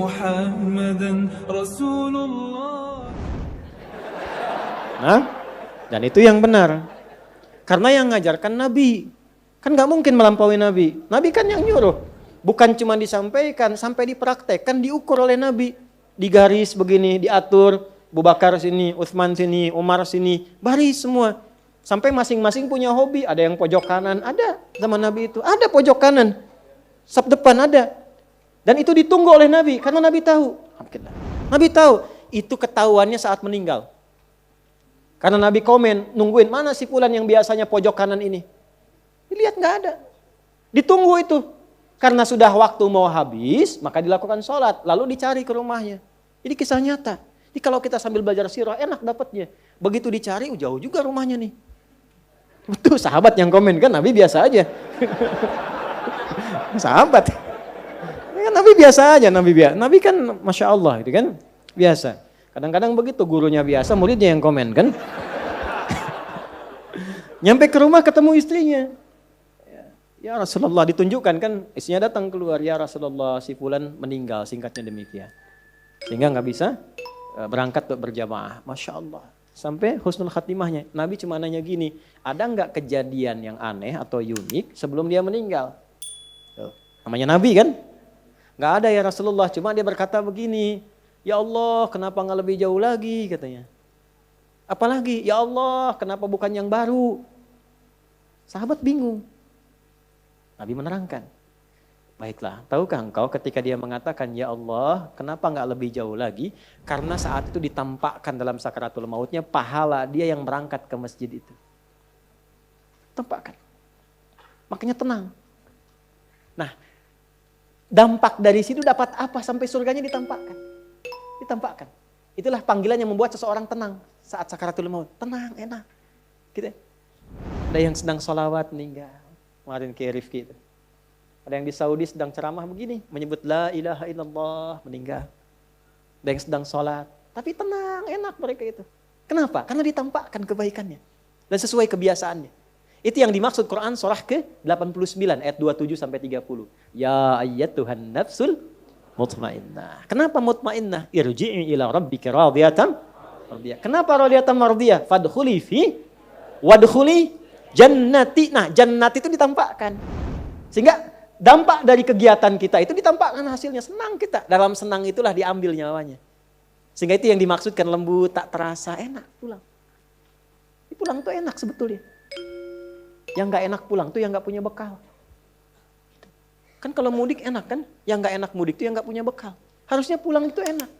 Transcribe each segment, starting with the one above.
ومحمدا رسول الله. Nah, dan itu yang benar. Karena yang ngajarkan Nabi. Kan gak mungkin melampaui Nabi. Nabi kan yang nyuruh. Bukan cuma disampaikan, sampai dipraktekkan, diukur oleh Nabi. Digaris begini, diatur. Abu Bakar sini, Utsman sini, Umar sini. Baris semua. Sampai masing-masing punya hobi. Ada yang pojok kanan, ada zaman Nabi itu. Ada pojok kanan. Saf depan ada. Dan itu ditunggu oleh Nabi. Karena Nabi tahu. Nabi tahu. Itu ketahuannya saat meninggal. Karena Nabi komen, nungguin mana si fulan yang biasanya pojok kanan ini. Dilihat nggak ada. Ditunggu itu. Karena sudah waktu mau habis, maka dilakukan sholat. Lalu dicari ke rumahnya. Jadi kisah nyata. Jadi kalau kita sambil belajar sirah, enak dapatnya. Begitu dicari, jauh juga rumahnya nih. Betul sahabat yang komen kan, Nabi biasa aja. Sahabat. Nabi biasa aja, Nabi kan Masya Allah itu kan biasa. Kadang-kadang begitu gurunya biasa, muridnya yang komen kan. Nyampe ke rumah ketemu istrinya. Ya Rasulullah, ditunjukkan kan, istrinya datang keluar. Ya Rasulullah, si fulan meninggal, singkatnya demikian. Sehingga nggak bisa berangkat untuk berjamaah. Masya Allah. Sampai husnul khatimahnya. Nabi cuma nanya gini, ada nggak kejadian yang aneh atau unik sebelum dia meninggal? Tuh, namanya Nabi kan? Nggak ada ya Rasulullah, cuma dia berkata begini. Ya Allah, kenapa nggak lebih jauh lagi katanya. Apalagi, ya Allah, kenapa bukan yang baru? Sahabat bingung. Nabi menerangkan. Baiklah, tahukah engkau ketika dia mengatakan, ya Allah, kenapa nggak lebih jauh lagi? Karena saat itu ditampakkan dalam sakaratul mautnya pahala dia yang berangkat ke masjid itu. Tampakkan. Makanya tenang. Nah, dampak dari situ dapat apa sampai surganya ditampakkan? Ditampakkan. Itulah panggilan yang membuat seseorang tenang saat sakaratul maut. Tenang, enak. Gitu. Ada yang sedang sholawat meninggal. Kemarin ke Rifki itu. Ada yang di Saudi sedang ceramah begini. Menyebut la ilaha illallah meninggal. Ada yang sedang sholat. Tapi tenang, enak mereka itu. Kenapa? Karena ditampakkan kebaikannya. Dan sesuai kebiasaannya. Itu yang dimaksud Quran surah ke-89 ayat 27 sampai 30. Ya ayyatuhan nafsul mutmainnah. Kenapa mutmainnah? Irji'i ila rabbika radiyatan mardiyah. Kenapa radiyatan mardiyah? Fadkhuli fi wadkhuli jannati. Nah, jannati itu ditampakkan. Sehingga dampak dari kegiatan kita itu ditampakkan hasilnya. Senang kita. Dalam senang itulah diambil nyawanya. Sehingga itu yang dimaksudkan lembut, tak terasa, enak pulang. Pulang tuh enak sebetulnya. Yang gak enak pulang tuh yang gak punya bekal. Kan kalau mudik enak kan? Yang gak enak mudik tuh yang gak punya bekal. Harusnya pulang itu enak.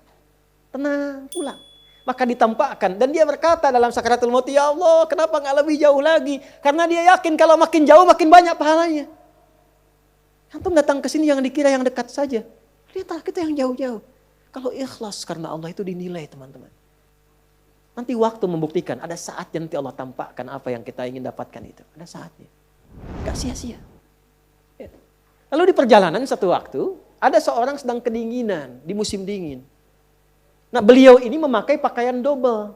Tenang, pulang. Maka ditampakkan. Dan dia berkata dalam sakaratul maut, ya Allah, kenapa gak lebih jauh lagi? Karena dia yakin kalau makin jauh makin banyak pahalanya. Antum datang ke sini yang dikira yang dekat saja. Lihatlah kita yang jauh-jauh. Kalau ikhlas karena Allah itu dinilai teman-teman. Nanti waktu membuktikan, ada saatnya nanti Allah tampakkan apa yang kita ingin dapatkan itu. Ada saatnya. Gak sia-sia. Lalu di perjalanan satu waktu, ada seorang sedang kedinginan di musim dingin. Nah beliau ini memakai pakaian double.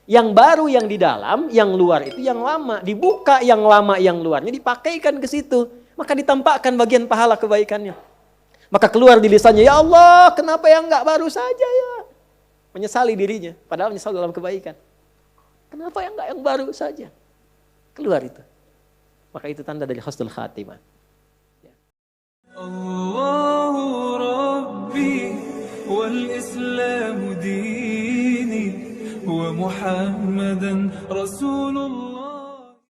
Yang baru yang di dalam, yang luar itu yang lama. Dibuka yang lama yang luarnya, dipakaikan ke situ. Maka ditampakkan bagian pahala kebaikannya. Maka keluar di lisannya, ya Allah kenapa yang gak baru saja ya. Menyesali dirinya, padahal menyesal dalam kebaikan. Kenapa yang gak yang baru saja. Keluar itu. Maka itu tanda dari husnul khatimah. الله ربي والإسلام ديني ومحمدا رسول الله.